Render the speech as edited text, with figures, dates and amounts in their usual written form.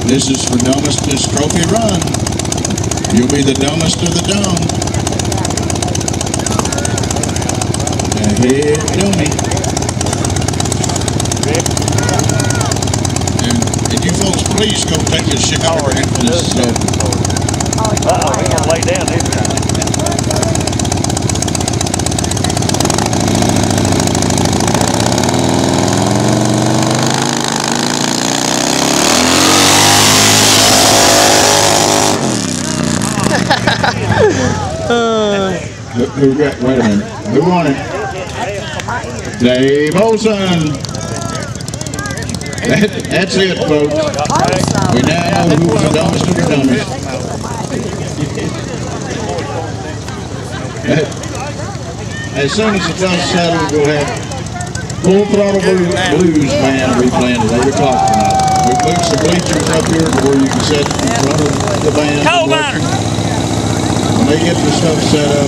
This is for dumbest trophy run. You'll be the dumbest of the dumb. Hey, dummy. And you folks, please go take a shower after this. Uh-oh, we're going to lay down this time. Wait a minute. Who won it? Dave Olson. That's it, folks. We now know who's the dumbest of the dumbest. As soon as the dust settles, we'll have Full Throttle Blues band will be playing at 8 o'clock tonight. We put some bleachers up here to where you can sit in front of the band. When they get the stuff set up,